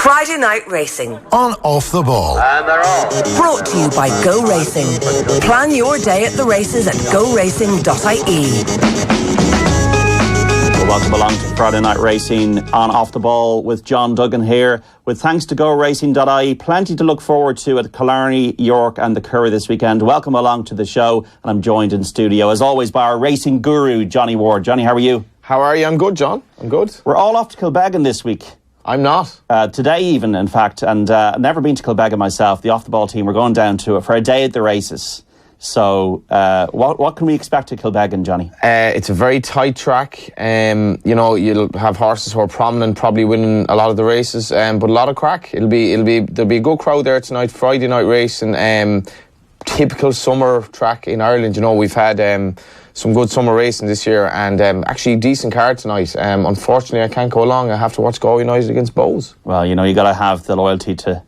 Friday Night Racing. On Off the Ball. And they're off. Brought to you by Go Racing. Plan your day at the races at goracing.ie. Well, welcome along to Friday Night Racing on Off the Ball with John Duggan here. With thanks to goracing.ie, plenty to look forward to at Killarney, York and the Curragh this weekend. Welcome along to the show, and I'm joined in studio as always by our racing guru, Johnny Ward. Johnny, how are you? How are you? I'm good, John. I'm good. We're all off to Kilbeggan this week. I'm not. Today even, in fact, and I've never been to Kilbeggan myself. The Off the Ball team, we're going down to it for a day at the races. So what can we expect at Kilbeggan, Johnny? It's a very tight track. You'll have horses who are prominent, probably winning a lot of the races, but a lot of crack. There'll be a good crowd there tonight. Friday night racing, typical summer track in Ireland. You know, we've had some good summer racing this year, and actually decent card tonight. Unfortunately, I can't go along. I have to watch Galway United against Bows. Well, you know, you got to have the loyalty to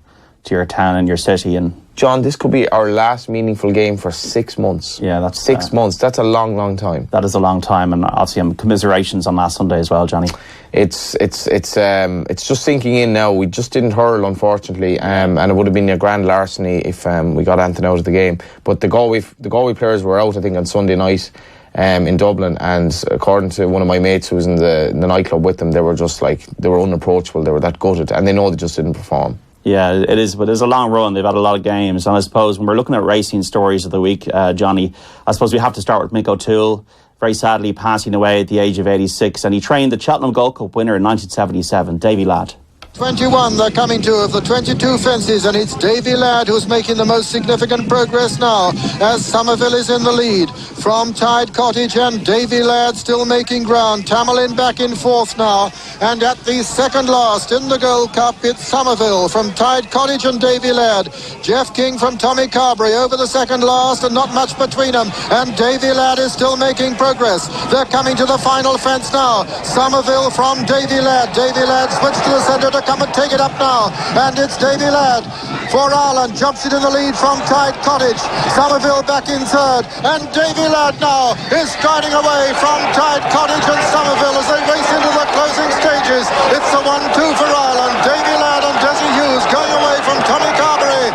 your town and your city. And John, this could be our last meaningful game for 6 months. Yeah, that's 6 months. That's a long, long time. That is a long time, and obviously, commiserations on last Sunday as well, Johnny. It's just sinking in now. We just didn't hurl, unfortunately, and it would have been a grand larceny if we got anything out of the game. But the Galway players were out, I think, on Sunday night in Dublin, and according to one of my mates who was in the nightclub with them, they were just like, they were unapproachable. They were that gutted, and they know they just didn't perform. Yeah, it is, but it's a long run. They've had a lot of games, and I suppose when we're looking at racing stories of the week, Johnny, I suppose we have to start with Mick O'Toole, very sadly passing away at the age of 86, and he trained the Cheltenham Gold Cup winner in 1977, Davy Ladd. 21 they're coming to of the 22 fences, and it's Davy Ladd who's making the most significant progress now as Somerville is in the lead from Tide Cottage, and Davy Ladd still making ground. Tamerlane back in fourth now, and at the second last in the Gold Cup it's Somerville from Tide Cottage and Davy Ladd. Jeff King from Tommy Carberry over the second last, and not much between them, and Davy Ladd is still making progress. They're coming to the final fence now. Somerville from Davy Ladd. Davy Ladd switched to the centre to come and take it up now, and it's Davy Ladd for Ireland, jumps it in the lead from Tide Cottage. Somerville back in third, and Davy Ladd now is striding away from Tide Cottage and Somerville as they race into the closing stages. It's a 1-2 for Ireland. Davy Ladd and Desi Hughes going away from Tommy Carberry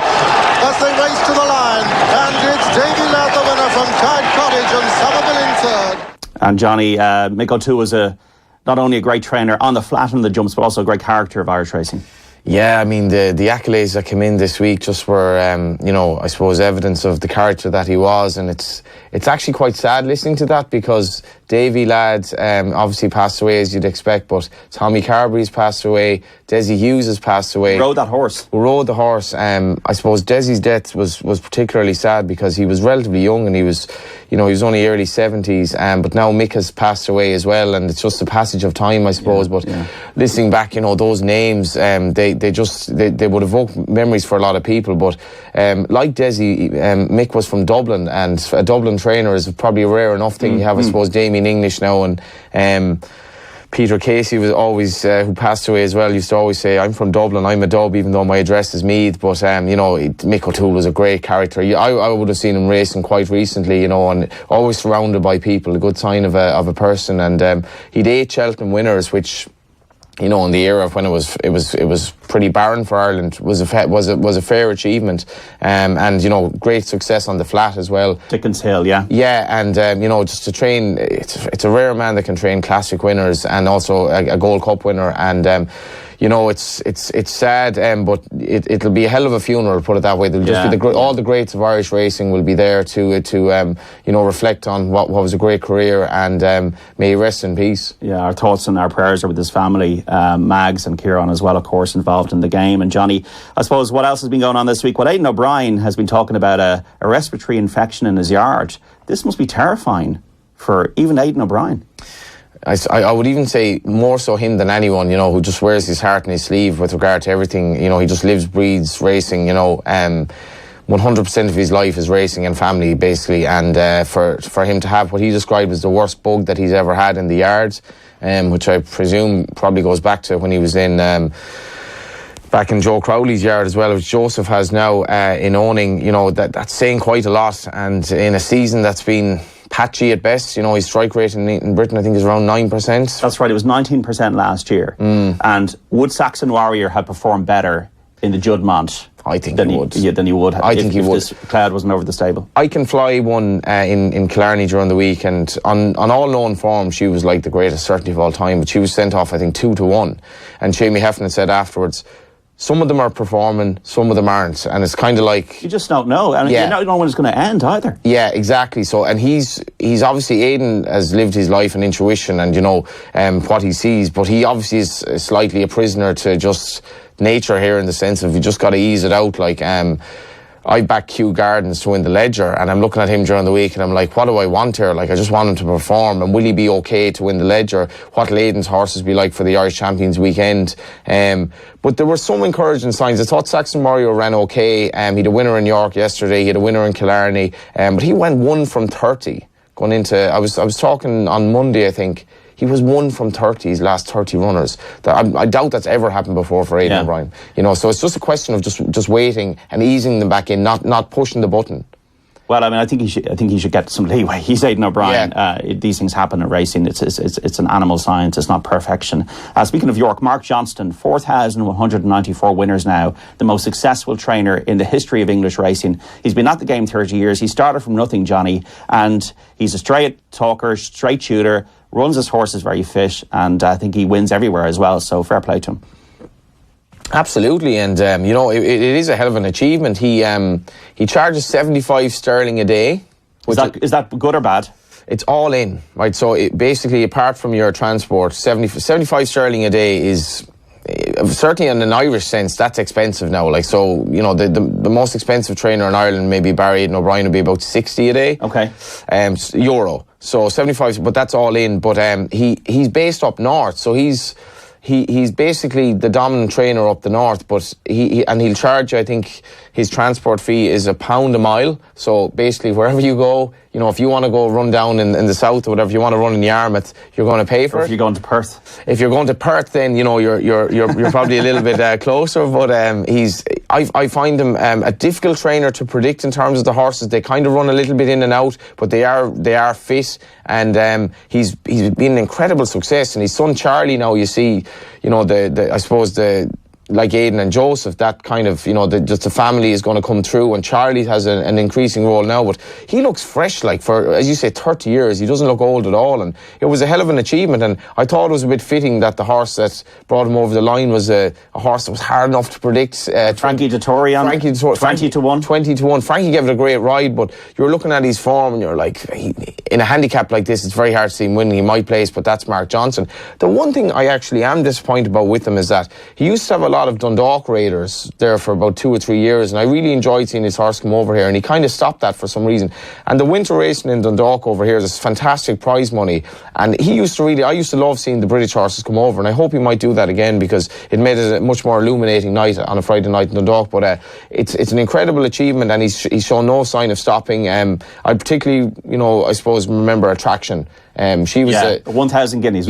as they race to the line, and it's Davy Ladd the winner from Tide Cottage and Somerville in third. And Johnny, Mick O'Toole was not only a great trainer on the flat and the jumps, but also a great character of Irish racing. Yeah, I mean, the accolades that came in this week just were, I suppose, evidence of the character that he was, and it's actually quite sad listening to that, because Davy Ladd obviously passed away, as you'd expect, but Tommy Carberry's passed away, Desi Hughes has passed away. Who rode that horse? Who rode the horse. I suppose Desi's death was particularly sad because he was relatively young, and he was only early 70s, but now Mick has passed away as well, and it's just a passage of time, I suppose. Listening back, those names, they would evoke memories for a lot of people. But like Desi, Mick was from Dublin, and a Dublin trainer is probably a rare enough thing. You have, I suppose, Damien English now, and Peter Casey was always, who passed away as well, used to always say, I'm from Dublin, I'm a Dub, even though my address is Meath. But, Mick O'Toole was a great character. I would have seen him racing quite recently, and always surrounded by people, a good sign of a person. And he'd 8 Cheltenham winners, which, in the era when it was pretty barren for Ireland, was a fair achievement, and great success on the flat as well. Dickens Hill, yeah. Yeah, and just to train, it's a rare man that can train classic winners and also a Gold Cup winner, and it's sad, but it'll be a hell of a funeral, put it that way. There'll just be all the greats of Irish racing will be there to reflect on what was a great career, and may he rest in peace. Yeah, our thoughts and our prayers are with his family, Mags and Kieran as well, of course, involved in the game. And Johnny, I suppose what else has been going on this week? Well, Aidan O'Brien has been talking about a respiratory infection in his yard. This must be terrifying for even Aidan O'Brien. I would even say more so him than anyone, who just wears his heart in his sleeve with regard to everything. He just lives, breathes racing, 100% of his life is racing and family, basically. And for him to have what he described as the worst bug that he's ever had in the yard, which I presume probably goes back to when he was in back in Joe Crowley's yard as well, which Joseph has now in owning, that's saying quite a lot. And in a season that's been patchy at best. You know, his strike rate in Britain, I think, is around 9%. That's right, it was 19% last year. And would Saxon Warrior have performed better in the Juddmonte? I think than he would. Than he would. I think he would. This cloud wasn't over the stable. I can fly one in Killarney during the week, and on all known form, she was like the greatest certainty of all time. But she was sent off, I think, 2-1. And Jamie Heffernan said afterwards, some of them are performing, some of them aren't, and it's kind of like you just don't know, and you don't know when it's going to end either. Yeah, exactly. So, and he's obviously, Aidan has lived his life in intuition and what he sees, but he obviously is slightly a prisoner to just nature here, in the sense of you just got to ease it out. Like I back Kew Gardens to win the Ledger, and I'm looking at him during the week and I'm like, what do I want here? Like, I just want him to perform, and will he be okay to win the Ledger? What will Aidan's horses be like for the Irish Champions weekend? But there were some encouraging signs. I thought Saxon Warrior ran okay. He had a winner in York yesterday, he had a winner in Killarney, but he went 1 from 30 going into, I was talking on Monday, I think. He was 1 from 30, his last 30 runners. I doubt that's ever happened before for Aidan O'Brien. You know, so it's just a question of just waiting and easing them back in, not pushing the button. Well, I mean, I think he should get some leeway. He's Aidan O'Brien. Yeah. These things happen in racing. It's an animal science. It's not perfection. Speaking of York, Mark Johnston, 4,194 winners now, the most successful trainer in the history of English racing. He's been at the game 30 years. He started from nothing, Johnny, and he's a straight talker, straight shooter, runs his horses very fit, and I think he wins everywhere as well, so fair play to him. Absolutely, and it is a hell of an achievement. He charges 75 sterling a day. Is that good or bad? It's all in, right? So basically, apart from your transport, 75 sterling a day is certainly in an Irish sense, that's expensive now. Like, so, you know, the most expensive trainer in Ireland, maybe Barry Aidan O'Brien, would be about 60 a day. Okay. Euro. So 75, but that's all in. But he's based up north, so he's basically the dominant trainer up the north, but he'll charge you, I think his transport fee is £1 a mile. So basically wherever you go, you know, if you want to go run down in the south or whatever, you want to run in Yarmouth, you're going to pay for it. If you're going to Perth. If you're going to Perth, then, you know, you're probably a little bit closer, but I find him a difficult trainer to predict in terms of the horses. They kind of run a little bit in and out, but they are fit, and he's been an incredible success. And his son Charlie now, you see, you know, I suppose like Aidan and Joseph, that kind of, you know, just the family is going to come through, and Charlie has an increasing role now, but he looks fresh, like, for, as you say, 30 years. He doesn't look old at all, and it was a hell of an achievement, and I thought it was a bit fitting that the horse that brought him over the line was a horse that was hard enough to predict. Frankie Dettori on 20-1. 20-1. Frankie gave it a great ride, but you're looking at his form and you're like, in a handicap like this, it's very hard to see him winning. He might place, but that's Mark Johnson. The one thing I actually am disappointed about with him is that he used to have a lot of Dundalk raiders there for about 2 or 3 years, and I really enjoyed seeing his horse come over here, and he kind of stopped that for some reason. And the winter racing in Dundalk over here is fantastic prize money, and I used to love seeing the British horses come over, and I hope he might do that again, because it made it a much more illuminating night on a Friday night in Dundalk. But it's an incredible achievement, and he's shown no sign of stopping. I particularly, you know, I suppose, remember Attraction. She was 1,000 guineas.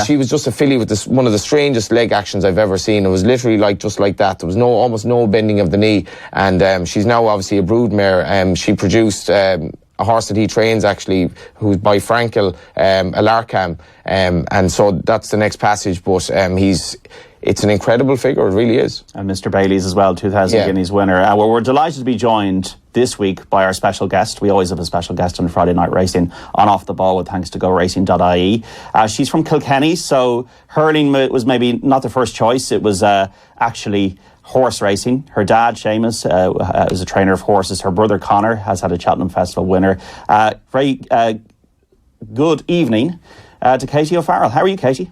She was just a filly with one of the strangest leg actions I've ever seen. It was literally just like that. There was almost no bending of the knee, and she's now obviously a broodmare. She produced a horse that he trains, actually, who's by Frankel, Alarcam, and so that's the next passage. But it's an incredible figure, it really is. And Mr. Bailey's as well, 2,000 guineas winner. Well, we're delighted to be joined this week by our special guest. We always have a special guest on Friday Night Racing on Off the Ball with thanks to GoRacing.ie. She's from Kilkenny, so hurling was maybe not the first choice. It was actually horse racing. Her dad, Seamus, is a trainer of horses. Her brother, Connor, has had a Cheltenham Festival winner. Very good evening to Katie O'Farrell. How are you, Katie?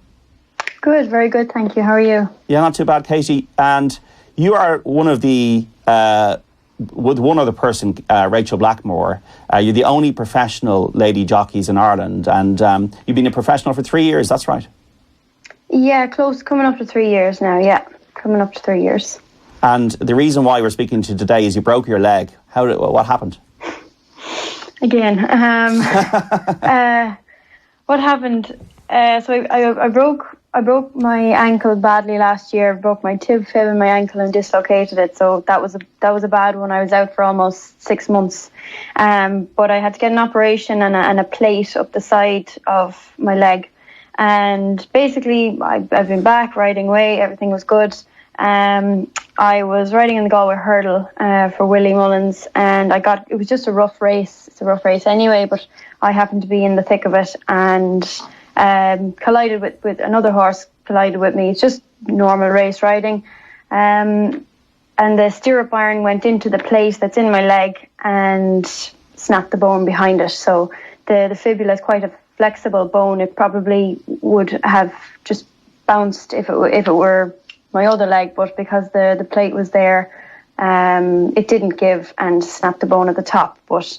Good, very good, thank you. How are you? Yeah, not too bad, Katie. And you are one of the, with one other person, Rachel Blackmore, you're the only professional lady jockeys in Ireland, and you've been a professional for 3 years, that's right? Yeah, close, coming up to 3 years now, coming up to 3 years. And the reason why we're speaking to you today is you broke your leg. What happened? Again, what happened? So I broke I broke my ankle badly last year. Broke my tib fib in my ankle and dislocated it. So that was a bad one. I was out for almost 6 months. But I had to get an operation and a plate up the side of my leg. And basically, I've been back riding away. Everything was good. I was riding in the Galway hurdle for Willie Mullins, and it was just a rough race. It's a rough race anyway, but I happened to be in the thick of it and collided with another horse, collided with me. It's just normal race riding. And the stirrup iron went into the plate that's in my leg and snapped the bone behind it. So the fibula is quite a flexible bone. It probably would have just bounced if it were my other leg, but because the plate was there, it didn't give and snapped the bone at the top. But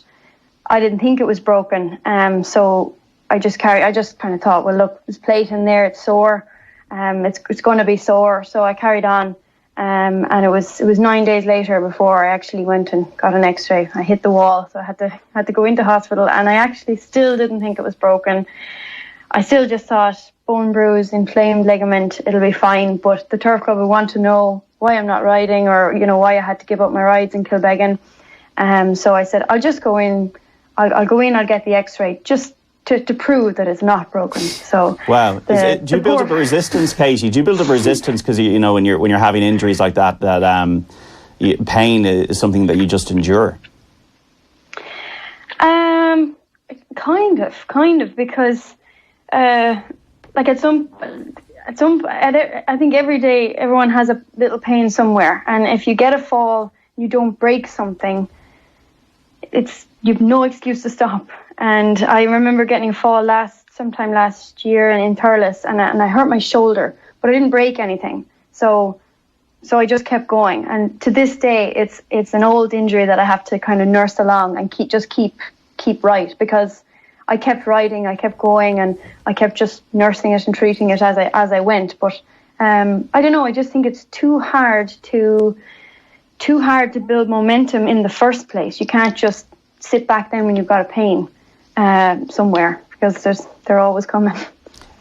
I didn't think it was broken, so I just kind of thought, well, look, this plate in there, it's sore, it's going to be sore. So I carried on, and it was 9 days later before I actually went and got an X-ray. I hit the wall, so I had to go into hospital, and I actually still didn't think it was broken. I still just thought, bone bruise, inflamed ligament, it'll be fine. But the Turf Club would want to know why I'm not riding, or why I had to give up my rides in Kilbeggan. So I said, I'll just go in. I'll go in. I'll get the X-ray just to prove that it's not broken. So wow, do you build up a resistance, Katie? Do you build up a resistance because when you're having injuries like that pain is something that you just endure? Kind of because. Like I think every day everyone has a little pain somewhere, and if you get a fall, you don't break something, you've no excuse to stop. And I remember getting a fall sometime last year in Thurles, and I hurt my shoulder, but I didn't break anything. So I just kept going, and to this day, it's an old injury that I have to kind of nurse along and keep right, because I kept riding, I kept going, and I kept just nursing it and treating it as I went. But I don't know. I just think it's too hard to build momentum in the first place. You can't just sit back then when you've got a pain somewhere, because they're always coming.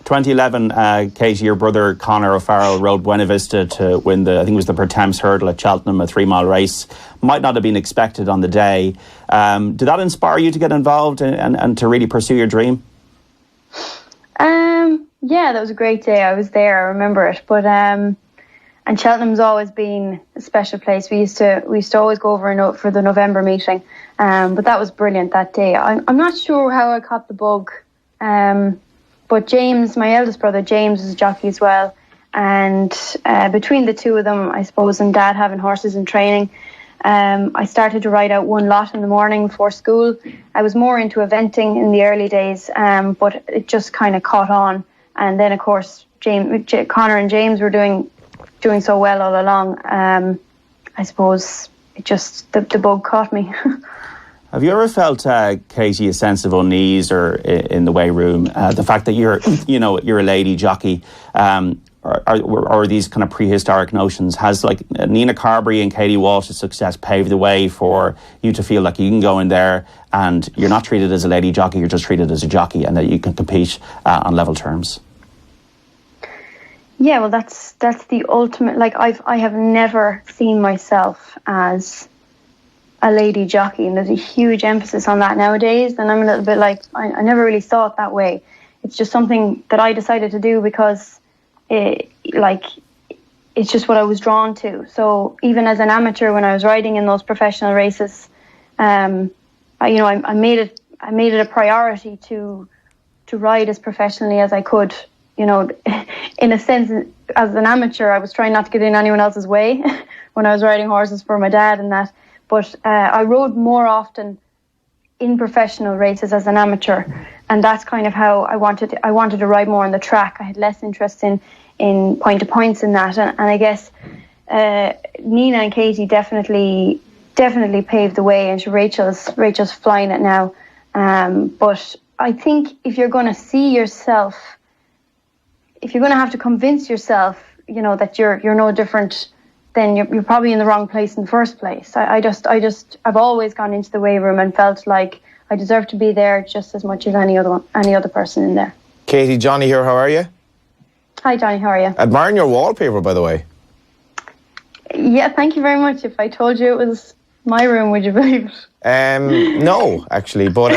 2011, Katie, your brother Conor O'Farrell rode Buena Vista to win I think it was the Pertemps Hurdle at Cheltenham, a 3-mile race. Might not have been expected on the day. Did that inspire you to get involved and to really pursue your dream? Yeah, that was a great day. I was there. I remember it. But and Cheltenham's always been a special place. We used to always go over for the November meeting. But that was brilliant that day. I'm not sure how I caught the bug. But James, my eldest brother, James, was a jockey as well. And between the two of them, I suppose, and Dad having horses in training, I started to ride out one lot in the morning before school. I was more into eventing in the early days, but it just kind of caught on. And then, of course, Conor and James were doing so well all along. I suppose it just, the bug caught me. Have you ever felt, Katie, a sense of unease or in the weigh room? The fact that you're a lady jockey, or these kind of prehistoric notions, has like Nina Carberry and Katie Walsh's success paved the way for you to feel like you can go in there and you're not treated as a lady jockey, you're just treated as a jockey, and that you can compete on level terms? Yeah, well, that's the ultimate. Like I have never seen myself as a lady jockey, and there's a huge emphasis on that nowadays, and I'm a little bit like, I never really saw it that way. It's just something that I decided to do because it's just what I was drawn to. So even as an amateur, when I was riding in those professional races, I made it a priority to ride as professionally as I could. In a sense, as an amateur, I was trying not to get in anyone else's way when I was riding horses for my dad and that. But I rode more often in professional races as an amateur, and that's kind of how I wanted to ride more on the track. I had less interest in point to points in that, and I guess Nina and Katie definitely paved the way, and Rachel's flying it now. But I think if you're going to see yourself, if you're going to have to convince yourself, that you're no different, then you're probably in the wrong place in the first place. I've always gone into the weigh room and felt like I deserve to be there just as much as any other person in there. Katie, Johnny here, how are you? Hi, Johnny. How are you? Admiring your wallpaper, by the way. Yeah, thank you very much. If I told you it was my room, would you believe it? No, actually, but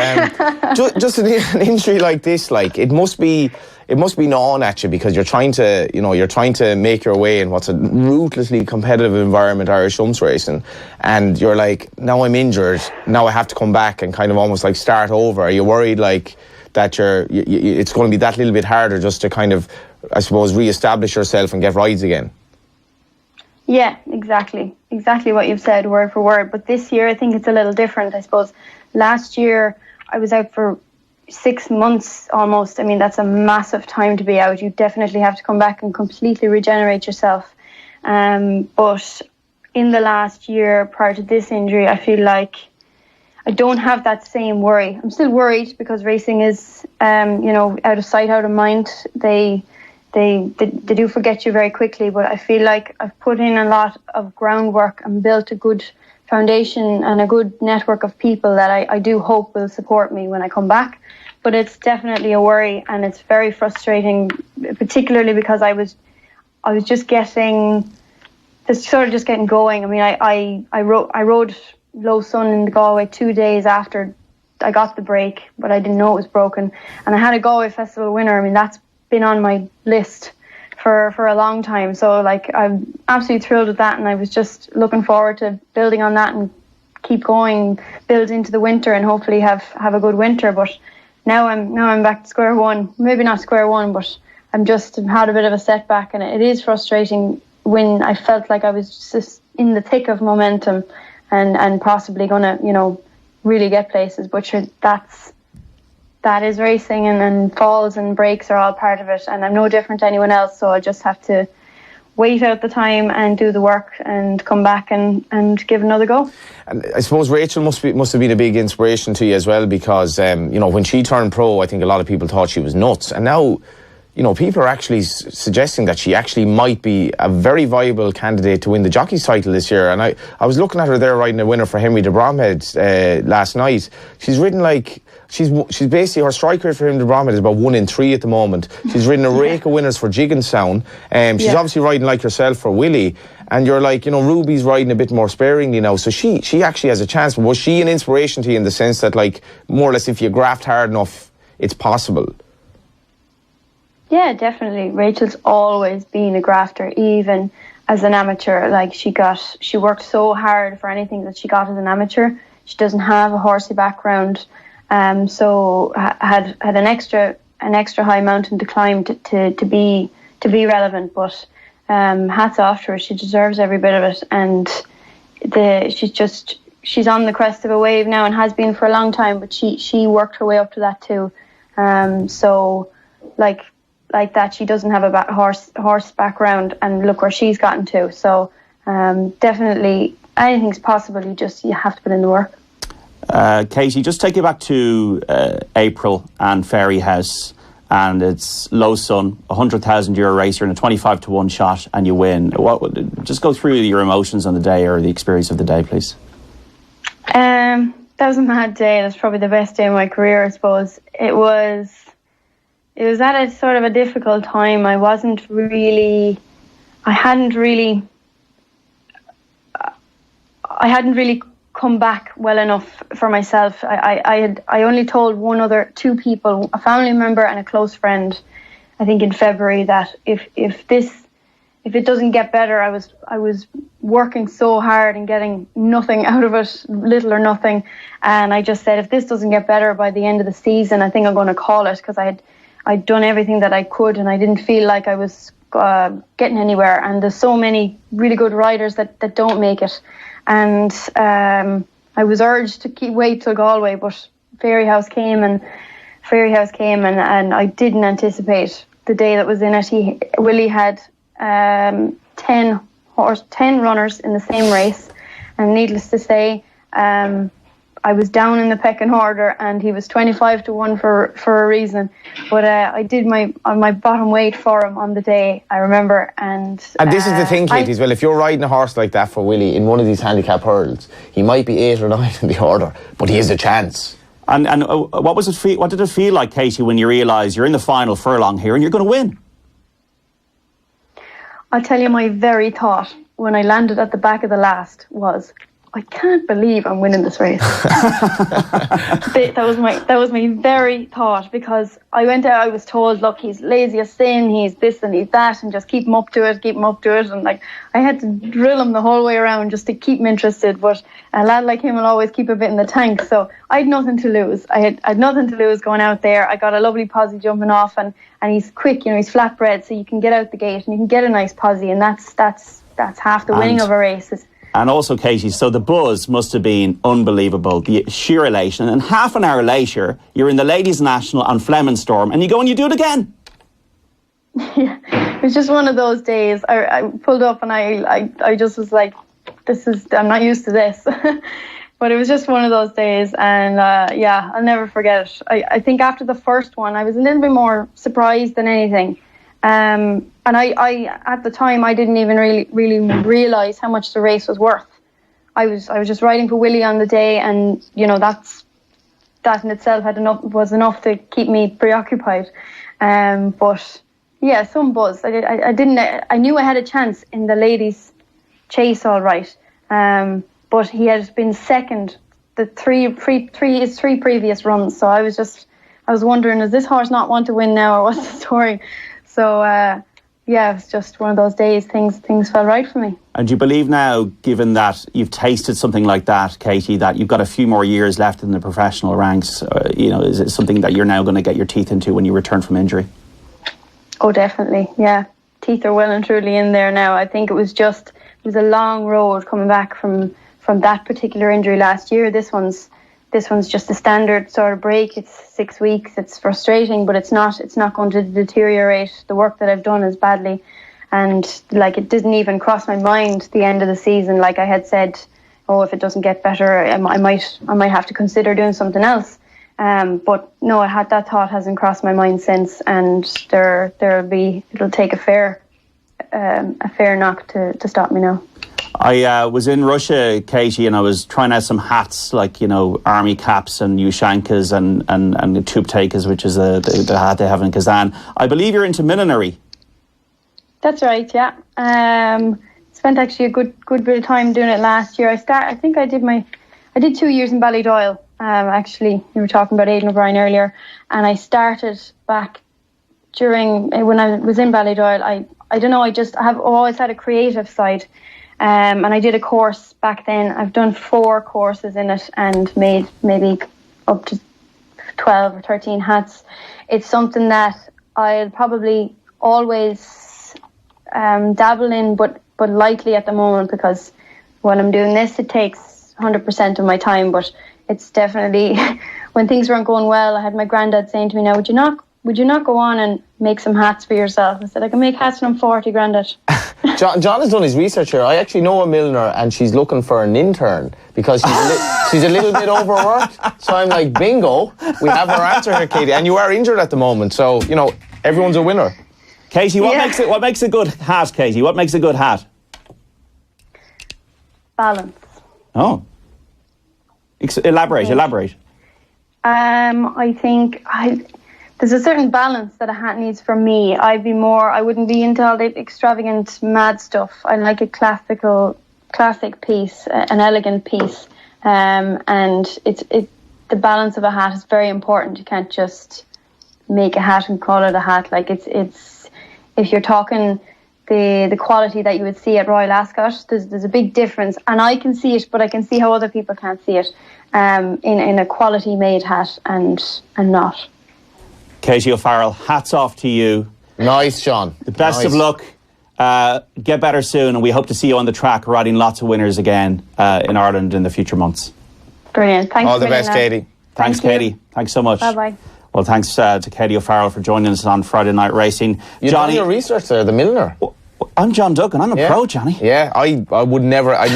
just an injury like this, like it must be gnawing at you, because you're trying to make your way in what's a ruthlessly competitive environment, Irish Shumps racing, and you're like, now I'm injured, now I have to come back and kind of almost like start over. Are you worried like that it's going to be that little bit harder just to kind of, I suppose, re-establish yourself and get rides again? Yeah, exactly what you've said, word for word. But this year, I think it's a little different. I suppose last year I was out for 6 months almost. I mean, that's a massive time to be out. You definitely have to come back and completely regenerate yourself. But in the last year prior to this injury, I feel like I don't have that same worry. I'm still worried because racing is, out of sight, out of mind. They do forget you very quickly, but I feel like I've put in a lot of groundwork and built a good foundation and a good network of people that I do hope will support me when I come back. But it's definitely a worry, and it's very frustrating, particularly because I was just getting going. I mean, I rode low sun in the Galway 2 days after I got the break, but I didn't know it was broken. And I had a Galway Festival winner. I mean, that's been on my list for a long time. So, like, I'm absolutely thrilled with that, and I was just looking forward to building on that and keep going, build into the winter, and hopefully have a good winter. But now I'm back to square one. Maybe not square one, but I'm just had a bit of a setback, and it is frustrating when I felt like I was just in the thick of momentum and possibly gonna, really get places. But sure, that is racing, and falls and breaks are all part of it, and I'm no different to anyone else, so I just have to wait out the time and do the work and come back and give another go. And I suppose Rachel must have been a big inspiration to you as well, because when she turned pro, I think a lot of people thought she was nuts, and now people are actually suggesting that she actually might be a very viable candidate to win the Jockey's title this year. And I was looking at her there riding a winner for Henry de Bromhead last night. She's ridden like, she's basically, her strike rate for Henry de Bromhead is about 1 in 3 at the moment. She's ridden a rake of winners for Jigginstown. She's obviously riding like yourself for Willie. And you're like, Ruby's riding a bit more sparingly now. So she actually has a chance. But was she an inspiration to you in the sense that, like, more or less if you graft hard enough, it's possible? Yeah, definitely. Rachel's always been a grafter, even as an amateur. Like, she worked so hard for anything that she got as an amateur. She doesn't have a horsey background, so had an extra high mountain to climb to be relevant. But hats off to her. She deserves every bit of it, and she's on the crest of a wave now and has been for a long time. But she worked her way up to that too. So like that, she doesn't have a horse background, and look where she's gotten to. So definitely anything's possible. You have to put in the work. Katie, just take you back to April and Fairyhouse, and it's low sun, €100,000 race. You're in a 25-1 shot, and you win. Just go through your emotions on the day, or the experience of the day, please. That was a mad day. That's probably the best day of my career, I suppose. It was at a sort of a difficult time. I hadn't really come back well enough for myself. I only told two people, a family member and a close friend, I think in February, that if it doesn't get better, I was working so hard and getting nothing out of it, little or nothing. And I just said, if this doesn't get better by the end of the season, I think I'm going to call it, because I'd done everything that I could, and I didn't feel like I was getting anywhere. And there's so many really good riders that don't make it. And I was urged to wait till Galway, but Fairyhouse came, and I didn't anticipate the day that was in it. Willie had 10 runners in the same race, and needless to say, I was down in the pecking order, and he was 25-1 for a reason. But I did my bottom weight for him on the day, I remember. And this is the thing, Katie, as well. If you're riding a horse like that for Willie in one of these handicap hurdles, he might be 8 or 9 in the order, but he has a chance. And what did it feel like, Katie, when you realise you're in the final furlong here and you're going to win? I'll tell you, my very thought when I landed at the back of the last was, I can't believe I'm winning this race. that was my very thought, because I went out, I was told, look, he's lazy as sin, he's this and he's that, and just keep him up to it, and like I had to drill him the whole way around just to keep him interested. But a lad like him will always keep a bit in the tank, so I had nothing to lose. I had nothing to lose going out there. I got a lovely posse jumping off, and he's quick, he's flatbred, so you can get out the gate and you can get a nice posse, and that's half the winning of a race. And also, Katie, so the buzz must have been unbelievable, the sheer elation. And half an hour later, you're in the Ladies' National on Flemonstorm, and you go and you do it again. Yeah, it was just one of those days. I pulled up and I just was like, I'm not used to this. But it was just one of those days, and I'll never forget it. I think after the first one, I was a little bit more surprised than anything. And I at the time, I didn't even really realise how much the race was worth. I was just riding for Willie on the day, and that in itself was enough to keep me preoccupied. But yeah, some buzz. I knew I had a chance in the ladies' chase, all right. But he had been second his three previous runs, so I was wondering, does this horse not want to win now, or what's the story? So, it was just one of those days. Things fell right for me. And do you believe now, given that you've tasted something like that, Katie, that you've got a few more years left in the professional ranks? Is it something that you're now going to get your teeth into when you return from injury? Oh, definitely. Yeah, teeth are well and truly in there now. I think it was a long road coming back from that particular injury last year. This one's just a standard sort of break. It's 6 weeks. It's frustrating, but it's not going to deteriorate the work that I've done as badly. And like, it didn't even cross my mind the end of the season. Like I had said, if it doesn't get better, I might have to consider doing something else. But no, that thought hasn't crossed my mind since, and it'll take a fair knock to stop me now. I was in Russia, Katie, and I was trying out some hats, like, army caps and Ushankas and the Tubtakas, which is the hat they have in Kazan. I believe you're into millinery. That's right, yeah. Spent actually a good bit of time doing it last year. I did 2 years in Ballydoyle. Actually, you were talking about Aidan O'Brien earlier, and I started back when I was in Ballydoyle. I don't know, I've always had a creative side. And I did a course back then. I've done 4 courses in it and made maybe up to 12 or 13 hats. It's something that I'll probably always dabble in, but lightly at the moment, because when I'm doing this, it takes 100% of my time. But it's definitely, when things weren't going well, I had my granddad saying to me, now, would you not go on and make some hats for yourself? I said, I can make hats when I'm 40, Grandad. John has done his research here. I actually know a milliner, and she's looking for an intern because she's a little bit overworked. So I'm like, bingo, we have our answer here, Katie. And you are injured at the moment, so everyone's a winner. Katie, what makes a good hat, Katie? What makes a good hat? Balance. Oh, elaborate. I think there's a certain balance that a hat needs for me. I wouldn't be into all the extravagant, mad stuff. I like a classic piece, an elegant piece. And the balance of a hat is very important. You can't just make a hat and call it a hat. Like it's if you're talking the quality that you would see at Royal Ascot, there's a big difference. And I can see it, but I can see how other people can't see it in a quality made hat and not. Katie O'Farrell, hats off to you. Nice, John. The best of luck. Get better soon, and we hope to see you on the track riding lots of winners again in Ireland in the future months. Brilliant. Thanks. All the best, Katie. Thanks, Katie. Thanks so much. Bye-bye. Well, thanks to Katie O'Farrell for joining us on Friday Night Racing. You've done your research there, the milliner. I'm John Duggan. I'm a pro, Johnny. Yeah, I would never. I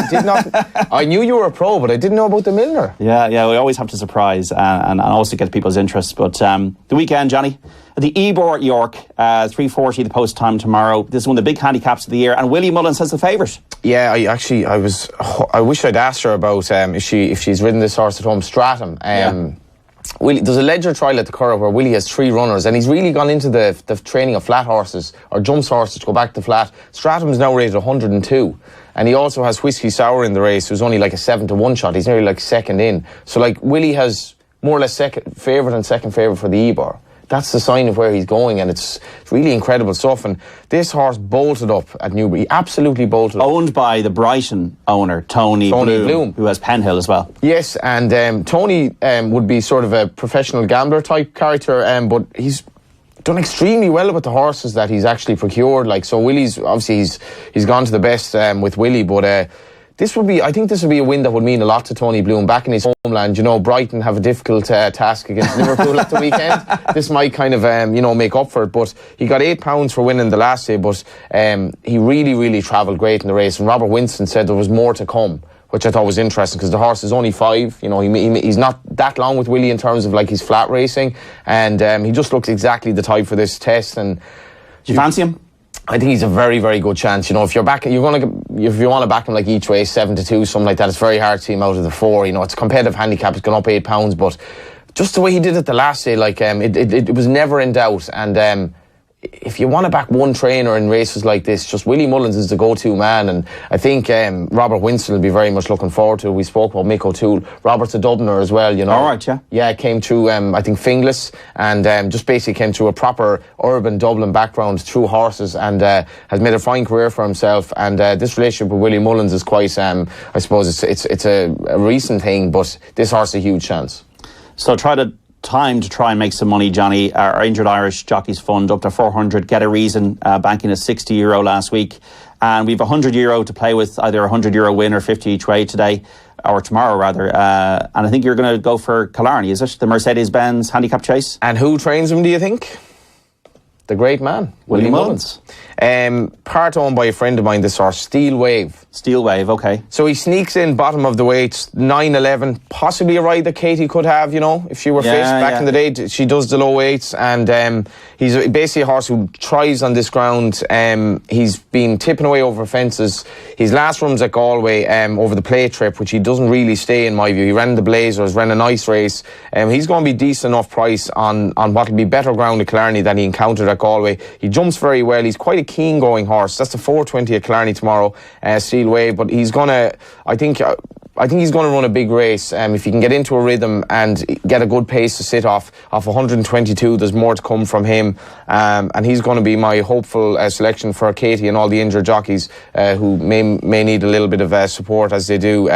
did not. I knew you were a pro, but I didn't know about the milliner. Yeah. We always have to surprise and also get people's interest. But the weekend, Johnny, the Ebor at York, 3:40 the post time tomorrow. This is one of the big handicaps of the year, and Willie Mullins has the favourite. Yeah, I wish I'd asked her about if she's ridden this horse at home, Stratham. Willie, there's a Ledger trial at the Curragh where Willie has 3 runners, and he's really gone into the training of flat horses, or jumps horses to go back to flat. Stratham's now rated 102, and he also has Whiskey Sour in the race, who's only like a 7-1 shot. He's nearly like second in. So like Willie has more or less second favourite for the E-Bar. That's the sign of where he's going, and it's really incredible stuff. And this horse bolted up at Newbury. He absolutely bolted up. Owned by the Brighton owner, Tony Bloom, who has Penhill as well. Yes, and Tony would be sort of a professional gambler type character, but he's done extremely well with the horses that he's actually procured. Like, so Willie's, obviously he's gone to the best with Willie, but I think this would be a win that would mean a lot to Tony Bloom back in his homeland. You know, Brighton have a difficult task against Liverpool at the weekend. This might kind of, make up for it. But he got £8 for winning the last day, but he really, really travelled great in the race. And Robert Winston said there was more to come, which I thought was interesting, because the horse is only 5. You know, he's not that long with Willie in terms of like his flat racing, and he just looks exactly the type for this test. And do you fancy him? I think he's a very, very good chance. You know, if you want to back him like each way, 7-2, something like that, it's very hard to see him out of the 4. You know, it's a competitive handicap. It's gone up £8, but just the way he did it the last day, like it was never in doubt. And if you want to back one trainer in races like this, just Willie Mullins is the go-to man, and I think Robert Winston will be very much looking forward to it. We spoke about Mick O'Toole. Robert's a Dubliner as well, you know. All right, yeah. Yeah, came through, I think, Finglas, and just basically came through a proper urban Dublin background through horses, and has made a fine career for himself. And this relationship with Willie Mullins is quite, I suppose, it's a recent thing, but this horse is a huge chance. So time to try and make some money, Johnny. Our Injured Irish Jockeys Fund up to 400. Get a reason, banking a €60 last week. And we've €100 to play with, either €100 win or 50 each way today, or tomorrow rather. And I think you're going to go for Killarney, is it? The Mercedes-Benz handicap chase? And who trains him, do you think? The great man, Willie Mullins. Part owned by a friend of mine, this horse, Steel Wave. Steel Wave, okay. So he sneaks in bottom of the weights, 9-11, possibly a ride that Katie could have, you know, if she were fit back in the day. She does the low weights, and he's basically a horse who thrives on this ground. He's been tipping away over fences. His last runs at Galway over the play trip, which he doesn't really stay in my view. He ran the Blazers, ran a nice race. He's going to be decent enough price on what will be better ground at Killarney than he encountered at Galway. He jumps very well. He's quite a keen going horse. That's the 4:20 at Killarney tomorrow, Steel Wave. But he's gonna, I think he's going to run a big race. If he can get into a rhythm and get a good pace to sit off 122, there's more to come from him. And he's going to be my hopeful selection for Katie and all the injured jockeys who may need a little bit of support as they do.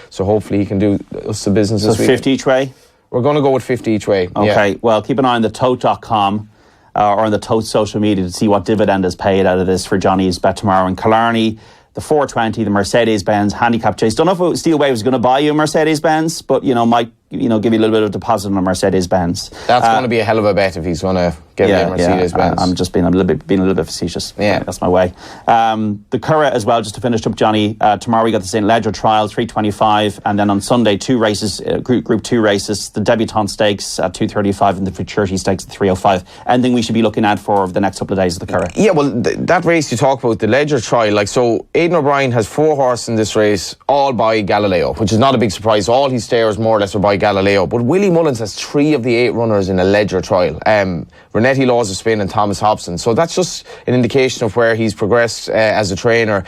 So hopefully he can do us the business this week. 50 each way? We're going to go with 50 each way. Okay, well, keep an eye on the tote.com. Or on the Tote social media to see what dividend is paid out of this for Johnny's bet tomorrow in Killarney. The 4:20, the Mercedes-Benz handicap chase. Don't know if Steel Wave is going to buy you a Mercedes-Benz, but, might, give you a little bit of deposit on a Mercedes-Benz. That's going to be a hell of a bet if he's going to get me a Mercedes-Benz. I'm just being a little bit facetious. Yeah. That's my way. The Curragh as well, just to finish up, Johnny. Tomorrow we got the St. Ledger Trial, 3:25, and then on Sunday, 2 races, Group 2 races, the Debutante Stakes at 2:35 and the Futurity Stakes at 3:05. Anything we should be looking at for the next couple of days of the Curragh? Yeah, well, that race you talk about, the Ledger Trial, so Aidan O'Brien has 4 horses in this race, all by Galileo, which is not a big surprise. All his stayers more or less are by Galileo. But Willie Mullins has 3 of the 8 runners in a Ledger Trial. Renetti Laws of Spin and Thomas Hobson. So that's just an indication of where he's progressed as a trainer.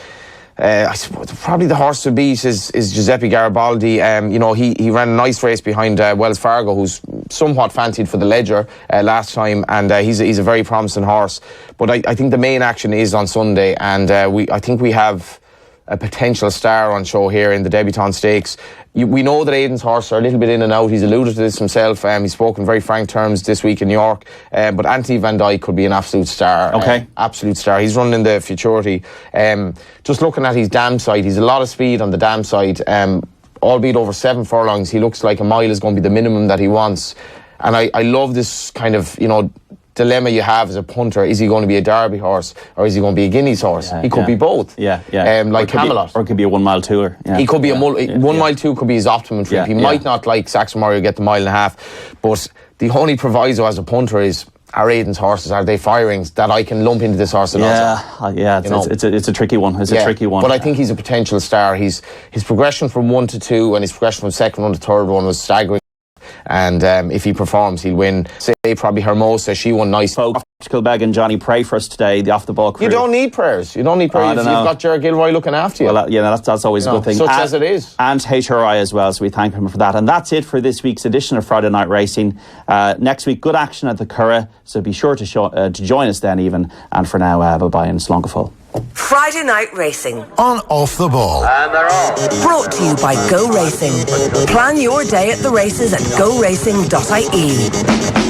I suppose probably the horse to beat is Giuseppe Garibaldi. He ran a nice race behind Wells Fargo, who's somewhat fancied for the Ledger last time, and he's a very promising horse. But I think the main action is on Sunday, and I think we have a potential star on show here in the Debutante Stakes. We know that Aidan's horse are a little bit in and out. He's alluded to this himself. He's spoken in very frank terms this week in York. But Anthony Van Dyke could be an absolute star. Okay. Absolute star. He's running in the Futurity. Just looking at his dam side, he's a lot of speed on the dam side. Albeit over 7 furlongs, he looks like a mile is going to be the minimum that he wants. And I love this kind of, dilemma you have as a punter. Is he going to be a Derby horse or is he going to be a Guineas horse? He could be both. Like Camelot. Or it could be a 1 mile tour. Yeah. He could be a 1 mile 2 could be his optimum trip. He might not, like Saxon Mario, get the 1.5 miles. But the only proviso as a punter is, are Aidan's horses, are they firings that I can lump into this horse? It's a tricky one. It's a tricky one. But I think he's a potential star. His progression from 1 to 2 and his progression from second 1 to third 1 was staggering. and if he performs, he'll win. Say probably Hermosa, she won nice. Folks, Kilbeg and Johnny, pray for us today, the off the ball crew. You don't need prayers. You don't need prayers. You've got Ger Gilroy looking after you. Well, that's always a good thing. Such as it is. And HRI as well, so we thank him for that. And that's it for this week's edition of Friday Night Racing. Next week, good action at the Curragh, so be sure to join us then even. And for now, bye-bye and slán go fóill. Friday Night Racing on Off the Ball. And they're off. Brought to you by Go Racing. Plan your day at the races at goracing.ie.